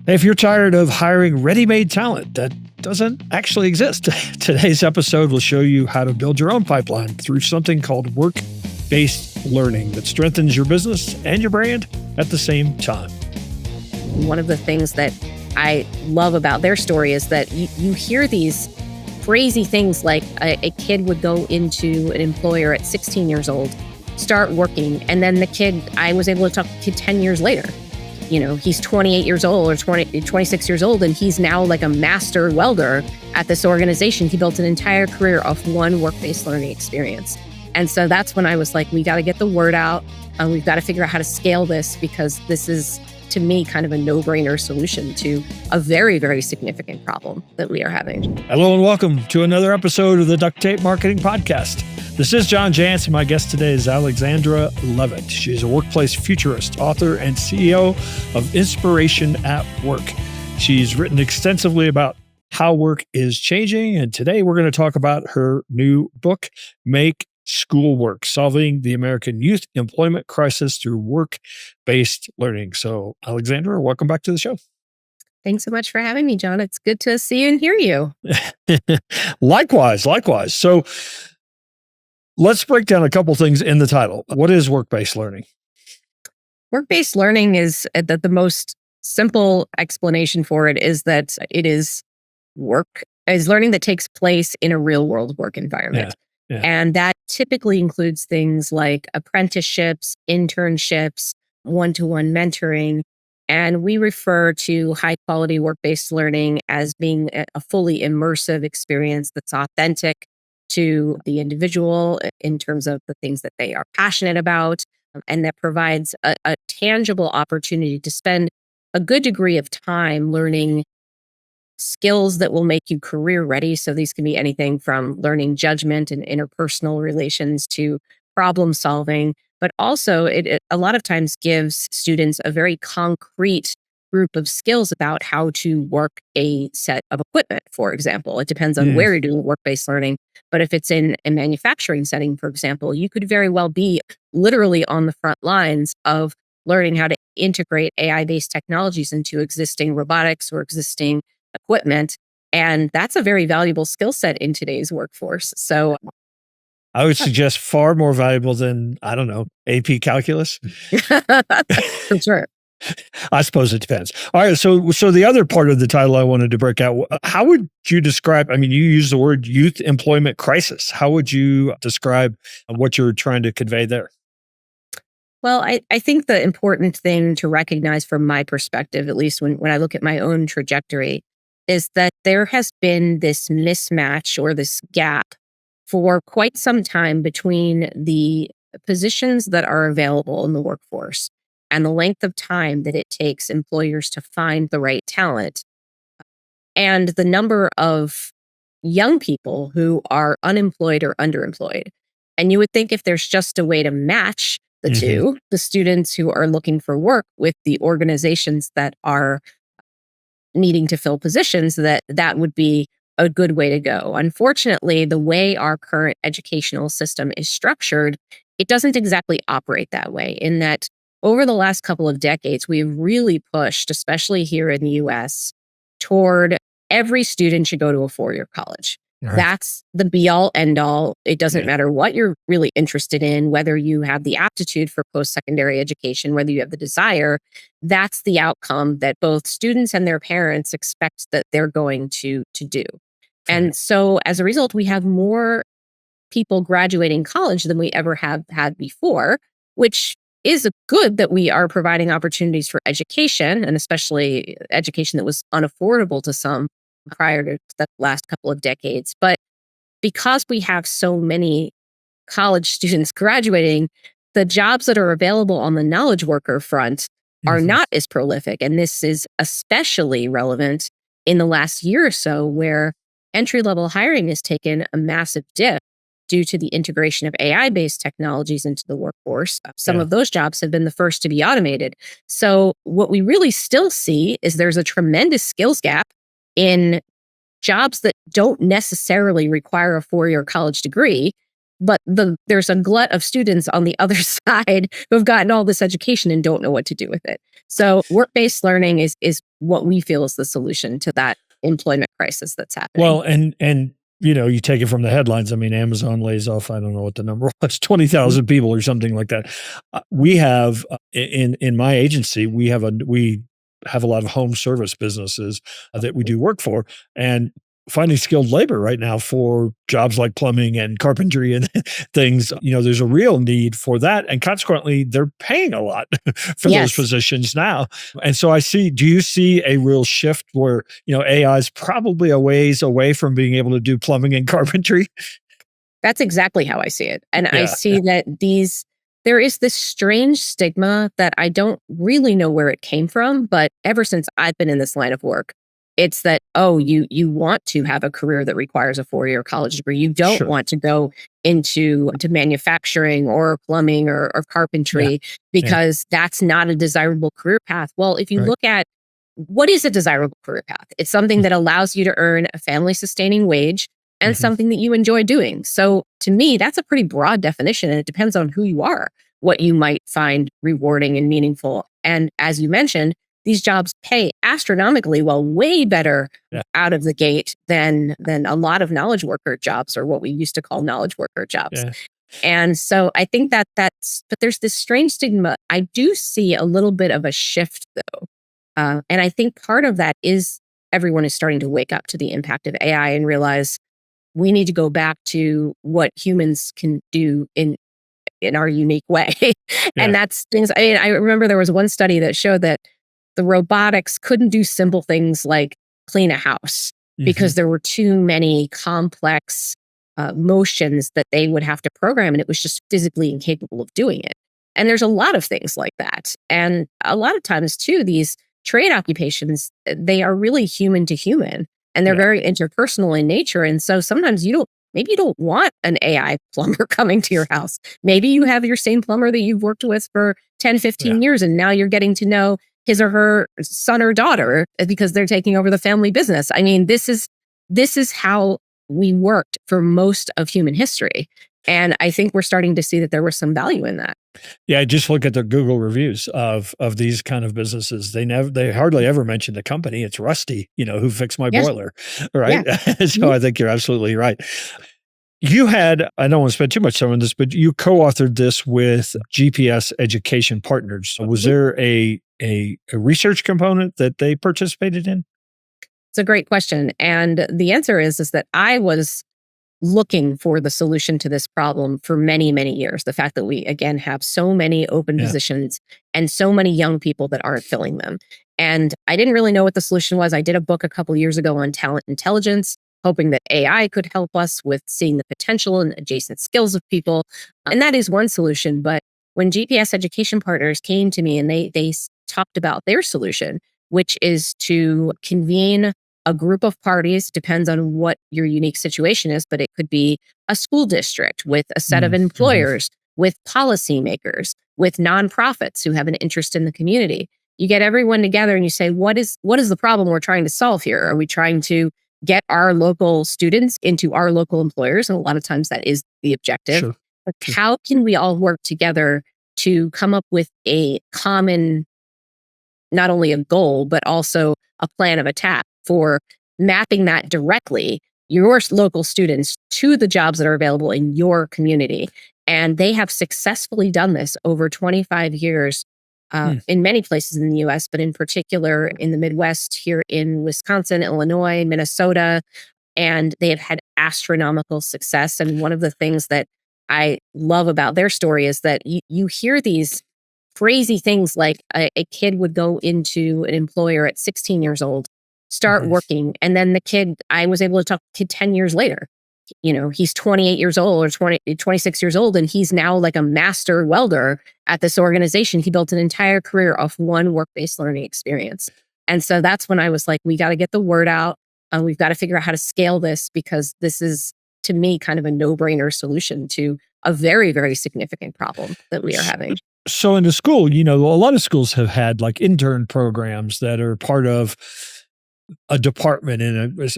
If you're tired of hiring ready-made talent that doesn't actually exist, today's episode will show you how to build your own pipeline through something called work-based learning that strengthens your business and your brand at the same time. One of the things that I love about their story is that you hear these crazy things like a kid would go into an employer at 16 years old, start working, and then the kid, I was able to talk to the kid 10 years later. You know, he's 28 years old or 26 years old, and he's now like a master welder at this organization. He built an entire career off one work-based learning experience. And so that's when I was like, we got to get the word out, and we've got to figure out how to scale this, because this is, to me, kind of a no-brainer solution to a very, very significant problem that we are having. Hello and welcome to another episode of the Duct Tape Marketing Podcast. This is John Jantsch, and my guest today is Alexandra Levit. She's a workplace futurist, author, and CEO of Inspiration at Work. She's written extensively about how work is changing, and today we're going to talk about her new book, Make School Work: Solving the American Youth Employment Crisis Through Work-Based Learning. So, Alexandra, welcome back to the show. Thanks so much for having me, John. It's good to see you and hear you. Likewise. So, let's break down a couple things in the title. What is work-based learning? Work-based learning is the most simple explanation for it is that it is learning that takes place in a real-world work environment. Yeah. And that typically includes things like apprenticeships, internships, one-to-one mentoring. And we refer to high-quality work-based learning as being a fully immersive experience that's authentic to the individual in terms of the things that they are passionate about, and that provides a tangible opportunity to spend a good degree of time learning skills that will make you career ready. So these can be anything from learning judgment and interpersonal relations to problem solving, but also it a lot of times gives students a very concrete group of skills about how to work a set of equipment, for example. It depends on where you're doing work-based learning. But if it's in a manufacturing setting, for example, you could very well be literally on the front lines of learning how to integrate AI-based technologies into existing robotics or existing equipment. And that's a very valuable skill set in today's workforce. So I would suggest far more valuable than, I don't know, AP calculus. For sure. I suppose it depends. All right. So the other part of the title I wanted to break out, how would you describe, I mean, you use the word youth employment crisis. How would you describe what you're trying to convey there? Well, I think the important thing to recognize from my perspective, at least when I look at my own trajectory, is that there has been this mismatch or this gap for quite some time between the positions that are available in the workforce and the length of time that it takes employers to find the right talent, and the number of young people who are unemployed or underemployed. And you would think if there's just a way to match the two, the students who are looking for work with the organizations that are needing to fill positions, that would be a good way to go. Unfortunately, the way our current educational system is structured, it doesn't exactly operate that way, in that over the last couple of decades, we've really pushed, especially here in the US, toward every student should go to a four-year college. Right. That's the be-all, end-all. It doesn't matter what you're really interested in, whether you have the aptitude for post-secondary education, whether you have the desire. That's the outcome that both students and their parents expect that they're going to do. And so as a result, we have more people graduating college than we ever have had before, which is good that we are providing opportunities for education, and especially education that was unaffordable to some prior to the last couple of decades. But because we have so many college students graduating, the jobs that are available on the knowledge worker front are not as prolific. And this is especially relevant in the last year or so, where entry-level hiring has taken a massive dip due to the integration of AI-based technologies into the workforce. Some of those jobs have been the first to be automated. So what we really still see is there's a tremendous skills gap in jobs that don't necessarily require a four-year college degree, but there's a glut of students on the other side who have gotten all this education and don't know what to do with it. So work-based learning is what we feel is the solution to that employment crisis that's happening. Well, and you take it from the headlines. I mean, Amazon lays off, I don't know what the number was, 20,000 people or something like that. We have in my agency, we have a lot of home service businesses that we do work for, and finding skilled labor right now for jobs like plumbing and carpentry and things, there's a real need for that. And consequently, they're paying a lot for those positions now. And so do you see a real shift where, AI is probably a ways away from being able to do plumbing and carpentry? That's exactly how I see it. And I see that there is this strange stigma that I don't really know where it came from, but ever since I've been in this line of work, it's that, you want to have a career that requires a 4-year college degree. You don't want to go into manufacturing or plumbing or carpentry because that's not a desirable career path. Well, if you look at what is a desirable career path, it's something that allows you to earn a family sustaining wage and something that you enjoy doing. So to me, that's a pretty broad definition, and it depends on who you are, what you might find rewarding and meaningful. And as you mentioned, these jobs pay astronomically well, way better out of the gate than a lot of knowledge worker jobs, or what we used to call knowledge worker jobs. Yeah. And so I think but there's this strange stigma. I do see a little bit of a shift though. And I think part of that is everyone is starting to wake up to the impact of AI and realize we need to go back to what humans can do in our unique way. And that's things. I remember there was one study that showed that the robotics couldn't do simple things like clean a house because there were too many complex motions that they would have to program, and it was just physically incapable of doing it. And there's a lot of things like that. And a lot of times too, these trade occupations, they are really human to human, and they're very interpersonal in nature. And so sometimes maybe you don't want an AI plumber coming to your house. Maybe you have your same plumber that you've worked with for 10, 15 years, and now you're getting to know his or her son or daughter because they're taking over the family business. I mean, this is how we worked for most of human history. And I think we're starting to see that there was some value in that. Yeah, just look at the Google reviews of these kind of businesses. They hardly ever mention the company. It's Rusty, who fixed my boiler, right? Yeah. So I think you're absolutely right. You had, I don't want to spend too much time on this, but you co-authored this with GPS Education Partners. So was there a research component that they participated in? It's a great question. And the answer is that I was looking for the solution to this problem for many, many years. The fact that we, again, have so many open positions and so many young people that aren't filling them. And I didn't really know what the solution was. I did a book a couple years ago on talent intelligence, hoping that AI could help us with seeing the potential and adjacent skills of people. And that is one solution. But when GPS Education Partners came to me and they talked about their solution, which is to convene a group of parties, depends on what your unique situation is, but it could be a school district with a set of employers, with policymakers, with nonprofits who have an interest in the community. You get everyone together and you say, what is the problem we're trying to solve here? Are we trying to get our local students into our local employers? And a lot of times that is the objective. Sure. But how can we all work together to come up with a common, not only a goal, but also a plan of attack for mapping that directly, your local students, to the jobs that are available in your community? And they have successfully done this over 25 years in many places in the US, but in particular in the Midwest, here in Wisconsin, Illinois, Minnesota. And they have had astronomical success. And one of the things that I love about their story is that you hear these crazy things like a kid would go into an employer at 16 years old, start working, and then the kid, I was able to talk to 10 years later. He's 28 years old or 26 years old, and he's now like a master welder at this organization. He built an entire career off one work-based learning experience. And so that's when I was like, we got to get the word out. We've got to figure out how to scale this, because this is, to me, kind of a no-brainer solution to a very, very significant problem that we are having. So in the school, a lot of schools have had like intern programs that are part of a department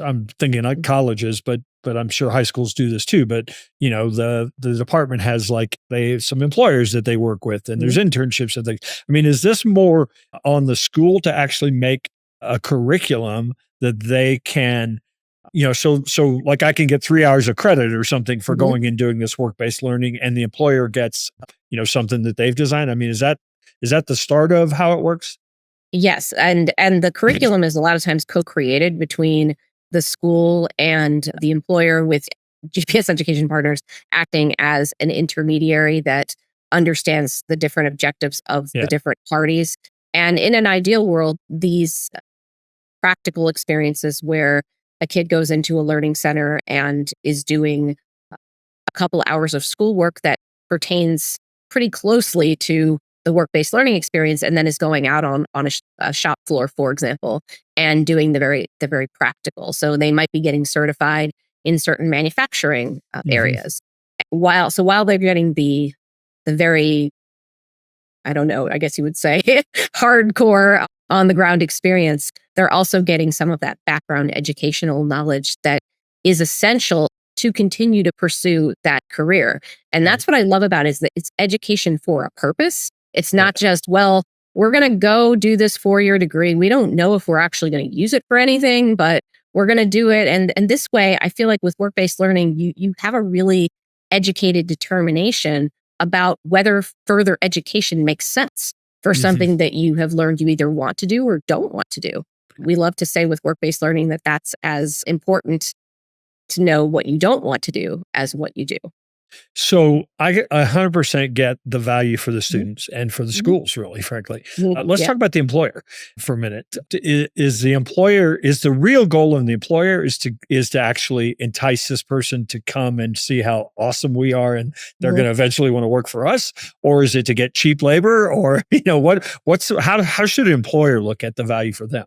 I'm thinking like colleges, but I'm sure high schools do this too. But the department has like they have some employers that they work with, and there's Mhm. internships and things. I mean, is this more on the school to actually make a curriculum that they can, so like I can get 3 hours of credit or something for Mhm. going and doing this work-based learning, and the employer gets, something that they've designed. I mean, is that the start of how it works? Yes, and the curriculum is a lot of times co-created between the school and the employer, with GPS education partners acting as an intermediary that understands the different objectives of the Yeah. different parties. And in an ideal world, these practical experiences where a kid goes into a learning center and is doing a couple hours of schoolwork that pertains pretty closely to the work-based learning experience, and then is going out on a shop floor, for example, and doing the very practical. So they might be getting certified in certain manufacturing Mhm. areas. While they're getting the very, I don't know, I guess you would say hardcore on the ground experience, they're also getting some of that background educational knowledge that is essential to continue to pursue that career. And Right. that's what I love about it, is that it's education for a purpose. It's Yeah. not just, well, we're going to go do this 4-year degree. We don't know if we're actually going to use it for anything, but we're going to do it. And this way, I feel like with work-based learning, you have a really educated determination about whether further education makes sense for Mhm. something that you have learned you either want to do or don't want to do. We love to say with work-based learning that that's as important to know what you don't want to do as what you do. So I 100% get the value for the Mhm, students and for the mhm, schools, really, frankly. mhm. Let's Yeah. talk about the employer for a minute. Is the real goal of the employer is to actually entice this person to come and see how awesome we are, and they're Mhm. going to eventually want to work for us, or is it to get cheap labor, or how should an employer look at the value for them?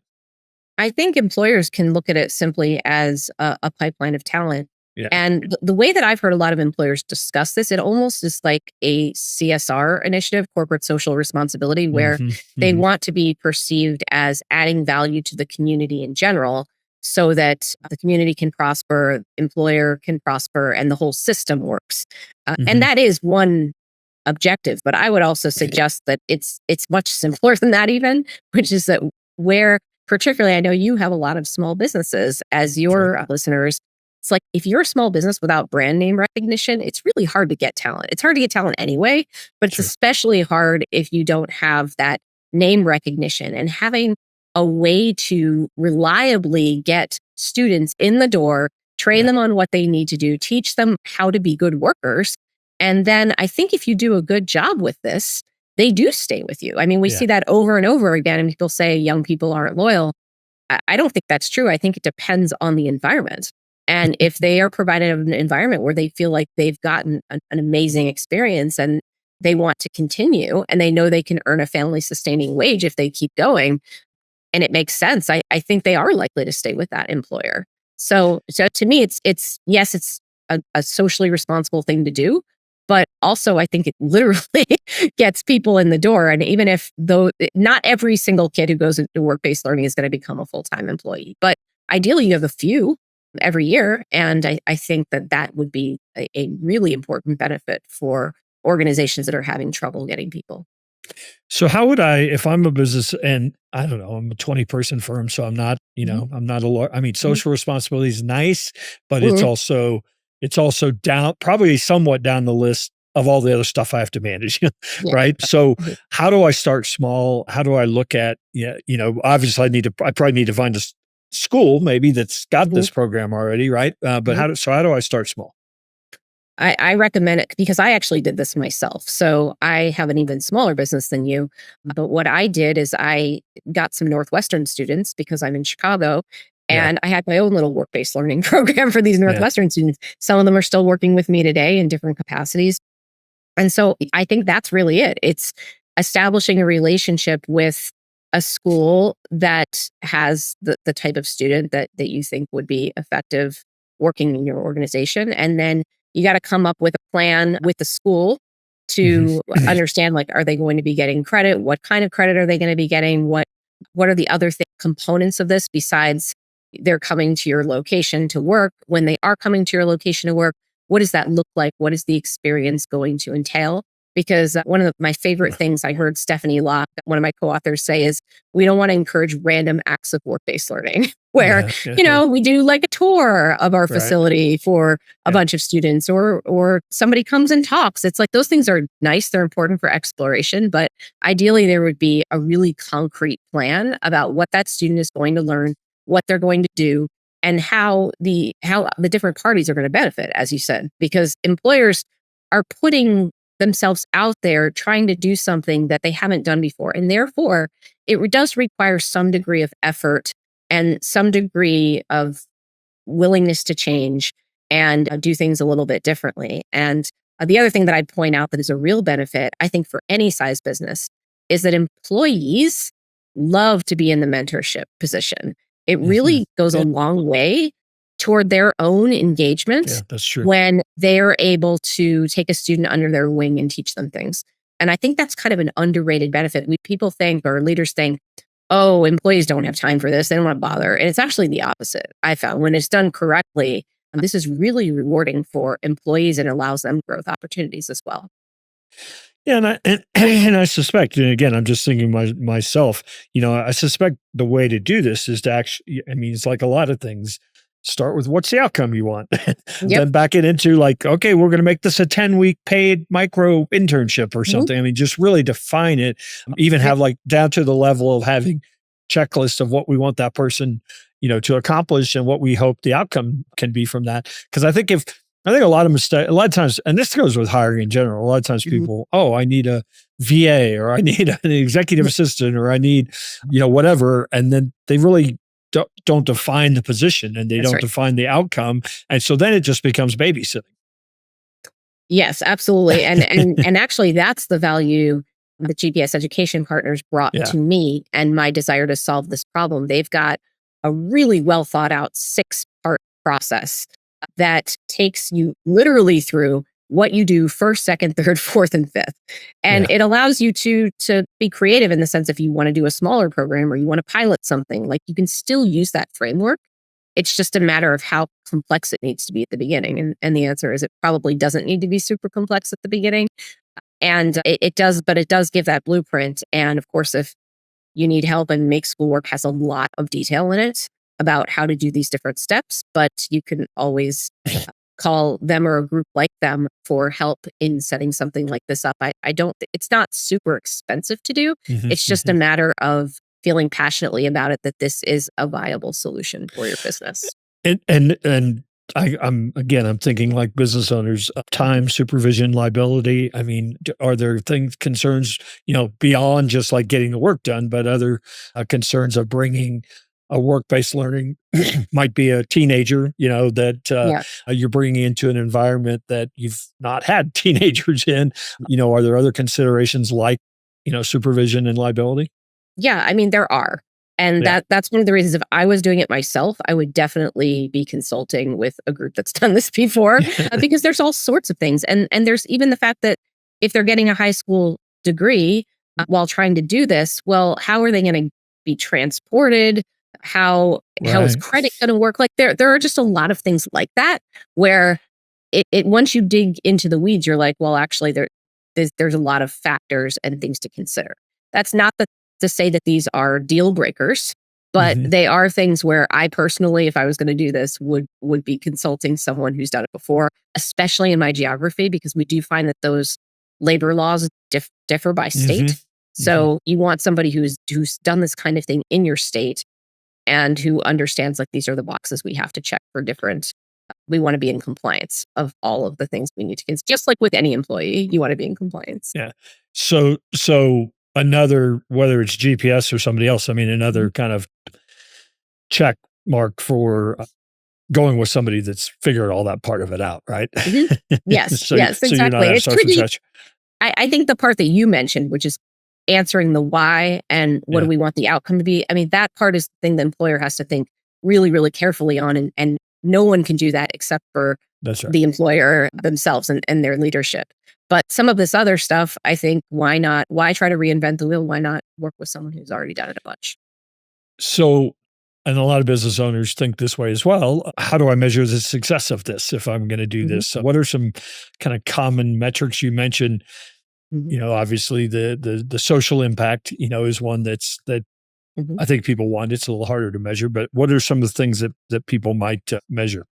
I think employers can look at it simply as a pipeline of talent. Yeah. And the way that I've heard a lot of employers discuss this, it almost is like a CSR initiative, corporate social responsibility, where Hmm. they Hmm. want to be perceived as adding value to the community in general, so that the community can prosper, employer can prosper, and the whole system works. And Hmm. that is one objective. But I would also suggest that it's much simpler than that even, which is that, where particularly, I know you have a lot of small businesses as That's right. your listeners. It's like, if you're a small business without brand name recognition, it's really hard to get talent. It's hard to get talent anyway, but it's True. especially hard if you don't have that name recognition. And having a way to reliably get students in the door, train Yeah. them on what they need to do, teach them how to be good workers. And then I think if you do a good job with this, they do stay with you. I mean, we Yeah. see that over and over again, and people say young people aren't loyal. I don't think that's true. I think it depends on the environment. And if they are provided an environment where they feel like they've gotten an amazing experience and they want to continue, and they know they can earn a family sustaining wage if they keep going, and it makes sense, I think they are likely to stay with that employer. So to me, it's yes, it's a socially responsible thing to do, but also I think it literally gets people in the door. And even if, though, not every single kid who goes into work-based learning is going to become a full-time employee, but ideally you have a few every year. And I think that that would be a really important benefit for organizations that are having trouble getting people. So how would I, if I'm a business and I don't know, I'm a 20-person firm, so I'm not, Mhm, I'm not a lawyer. I mean, mhm, social responsibility is nice, but it's mhm. also it's also down, probably somewhat down the list of all the other stuff I have to manage, Yeah. right? So Mhm, how do I start small? How do I look at, yeah, obviously I probably need to find school maybe that's got mhm, this program already, right? But mhm. how do I start small? I recommend it because I actually did this myself. So I have an even smaller business than you. But what I did is I got some Northwestern students because I'm in Chicago, Yeah. and I had my own little work based learning program for these Yeah. Northwestern students. Some of them are still working with me today in different capacities. And so I think that's really it. It's establishing a relationship with a school that has the type of student that you think would be effective working in your organization. And then you got to come up with a plan with the school Mhm. to understand, like, are they going to be getting credit? What kind of credit are they going to be getting? What are the other things components of this besides they're coming to your location to work. When they are coming to your location to work, what does that look like? What is the experience going to entail? Because one of my favorite things I heard Stephanie Locke, one of my co-authors, say is we don't want to encourage random acts of work-based learning where, we do like a tour of our facility for a bunch of students or somebody comes and talks. It's like those things are nice. They're important for exploration, but ideally there would be a really concrete plan about what that student is going to learn, what they're going to do, and how the different parties are going to benefit, as you said, because employers are putting themselves out there trying to do something that they haven't done before. And therefore, it does require some degree of effort and some degree of willingness to change and do things a little bit differently. And the other thing that I'd point out that is a real benefit, I think, for any size business is that employees love to be in the mentorship position. It really goes a long way toward their own engagement that's true. When they're able to take a student under their wing and teach them things. And I think that's kind of an underrated benefit. People think, or leaders think, oh, employees don't have time for this. They don't want to bother. And it's actually the opposite. I found when it's done correctly, this is really rewarding for employees and allows them growth opportunities as well. Yeah, and I suspect, and again, I'm just thinking myself, I suspect the way to do this is to actually, it's like a lot of things. Start with what's the outcome you want, then back it into like, okay, we're going to make this a 10-week paid micro internship or something. Just really define it, even have like down to the level of having checklists of what we want that person, to accomplish and what we hope the outcome can be from that. Because I think a lot of times, and this goes with hiring in general, a lot of times people, I need a VA or I need an executive assistant or I need, whatever. And then they really don't define the position and they don't define the outcome. And so then it just becomes babysitting. Yes, absolutely. And actually that's the value the GPS Education Partners brought to me and my desire to solve this problem. They've got a really well thought out 6-part process that takes you literally through what you do first, second, third, fourth, and fifth. And it allows you to be creative in the sense if you want to do a smaller program or you want to pilot something, like you can still use that framework. It's just a matter of how complex it needs to be at the beginning. And the answer is it probably doesn't need to be super complex at the beginning. And it does give that blueprint. And of course, if you need help, and Make School Work has a lot of detail in it about how to do these different steps, but you can always call them or a group like them for help in setting something like this up. It's not super expensive to do. It's just a matter of feeling passionately about it, that this is a viable solution for your business. And I'm thinking like business owners, time, supervision, liability. Are there concerns, beyond just like getting the work done, but other concerns of bringing a work-based learning might be a teenager, that you're bringing into an environment that you've not had teenagers in. Are there other considerations like, supervision and liability? Yeah, there are. And that's one of the reasons if I was doing it myself, I would definitely be consulting with a group that's done this before because there's all sorts of things. And there's even the fact that if they're getting a high school degree while trying to do this, well, how are they going to be transported? How is credit going to work? Like there are just a lot of things like that where it once you dig into the weeds, you're like, well, actually there's a lot of factors and things to consider. That's not to say that these are deal breakers, but they are things where I personally, if I was going to do this, would be consulting someone who's done it before, especially in my geography, because we do find that those labor laws differ by state. So you want somebody who's done this kind of thing in your state and who understands like these are the boxes we have to check for different. We want to be in compliance of all of the things we need to consider. Just like with any employee, you want to be in compliance. Yeah. So another, whether it's GPS or somebody else, another kind of check mark for going with somebody that's figured all that part of it out, right? Yes, yes, exactly. So you're not it's tricky. such. I think the part that you mentioned, which is answering the why and what do we want the outcome to be, that part is the thing the employer has to think really, really carefully on. And no one can do that except for the employer themselves and their leadership. But some of this other stuff, I think, why not? Why try to reinvent the wheel? Why not work with someone who's already done it a bunch? So, and a lot of business owners think this way as well. How do I measure the success of this if I'm going to do Mhm, this? What are some kind of common metrics you mentioned? mhm, Obviously the social impact, is one that mhm. I think people want. It's a little harder to measure, but what are some of the things that people might measure?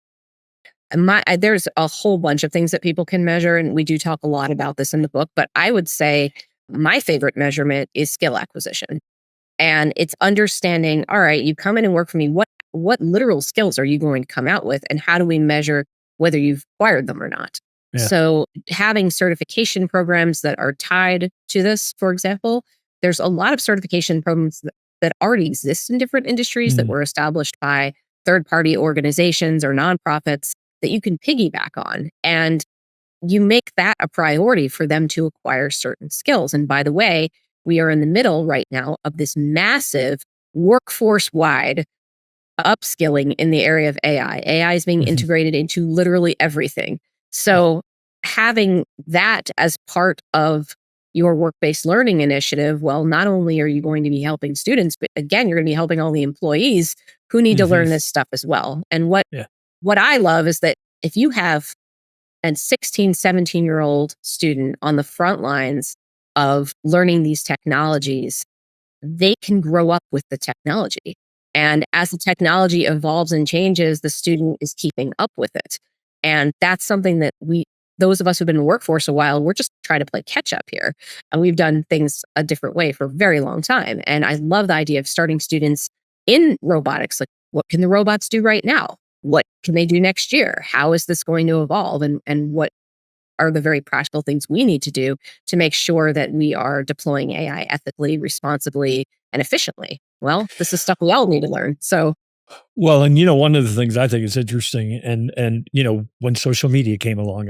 And there's a whole bunch of things that people can measure, and we do talk a lot about this in the book. But I would say my favorite measurement is skill acquisition. And it's understanding, all right, you come in and work for me. What literal skills are you going to come out with? And how do we measure whether you've acquired them or not? Yeah. So having certification programs that are tied to this, for example, there's a lot of certification programs that already exist in different industries that Mm, were established by third-party organizations or nonprofits that you can piggyback on. And you make that a priority for them to acquire certain skills. And by the way, we are in the middle right now of this massive workforce wide upskilling in the area of AI. AI is being mhm. integrated into literally everything. Yeah. So, having that as part of your work based learning initiative, well, not only are you going to be helping students, but again, you're going to be helping all the employees who need to Mhm. learn this stuff as well. And what Yeah. what I love is that if you have and 16, 17-year-old student on the front lines of learning these technologies, they can grow up with the technology. And as the technology evolves and changes, the student is keeping up with it. And that's something that those of us who've been in the workforce a while, we're just trying to play catch up here. And we've done things a different way for a very long time. And I love the idea of starting students in robotics. Like, what can the robots do right now? What can they do next year? How is this going to evolve? And what are the very practical things we need to do to make sure that we are deploying AI ethically, responsibly, and efficiently? Well, this is stuff we all need to learn. So, Well, and one of the things I think is interesting, and when social media came along,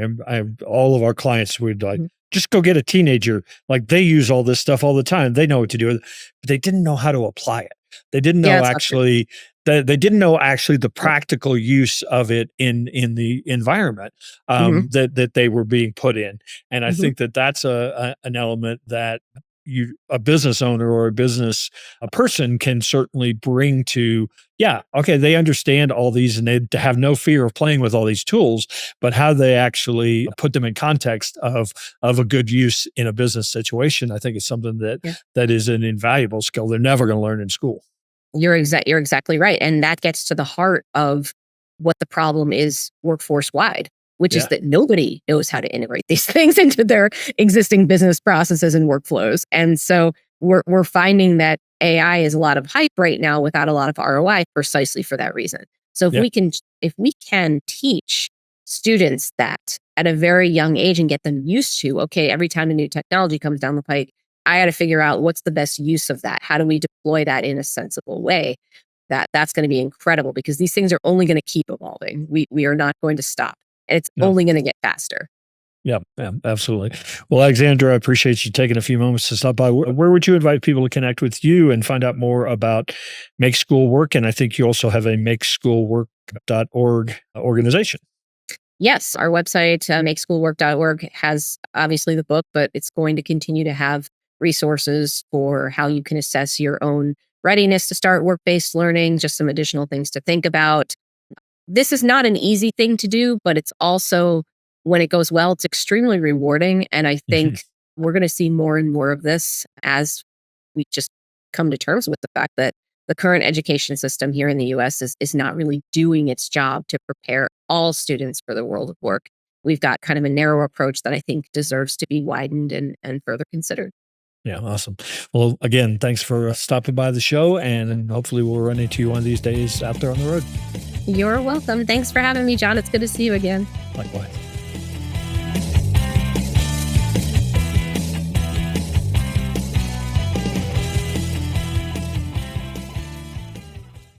all of our clients would like mhm. just go get a teenager. Like they use all this stuff all the time. They know what to do, but they didn't know how to apply it. They didn't Yeah, know that's not true. actually that they didn't know actually the Nope. practical use of it in the environment Hmm. that they were being put in. And I Hmm. think that that's an element that a business owner or a person can certainly bring to. Yeah. Okay. They understand all these and they have no fear of playing with all these tools, but how they actually put them in context of a good use in a business situation, I think is something Yeah. that is an invaluable skill they're never going to learn in school. You're exactly right. And that gets to the heart of what the problem is workforce wide, which is Yeah. that nobody knows how to integrate these things into their existing business processes and workflows. And so we're finding that AI is a lot of hype right now without a lot of ROI precisely for that reason. So Yeah. if we can teach students that at a very young age and get them used to, okay, every time a new technology comes down the pike, I got to figure out what's the best use of that. How do we deploy that in a sensible way? That's going to be incredible because these things are only going to keep evolving. We are not going to stop. And it's No. only going to get faster. Yeah. Yeah. Absolutely. Well, Alexandra, I appreciate you taking a few moments to stop by. Where would you invite people to connect with you and find out more about Make School Work? And I think you also have a makeschoolwork.org organization. Yes, our website, makeschoolwork.org, has obviously the book, but it's going to continue to have resources for how you can assess your own readiness to start work based learning, just some additional things to think about. This is not an easy thing to do, but it's also, when it goes well, it's extremely rewarding. And I Mhm. think we're going to see more and more of this as we just come to terms with the fact that the current education system here in the US is not really doing its job to prepare all students for the world of work. We've got kind of a narrow approach that I think deserves to be widened and further considered. Yeah, awesome. Well, again, thanks for stopping by the show, and hopefully we'll run into you one of these days out there on the road. You're welcome. Thanks for having me, John. It's good to see you again. Likewise.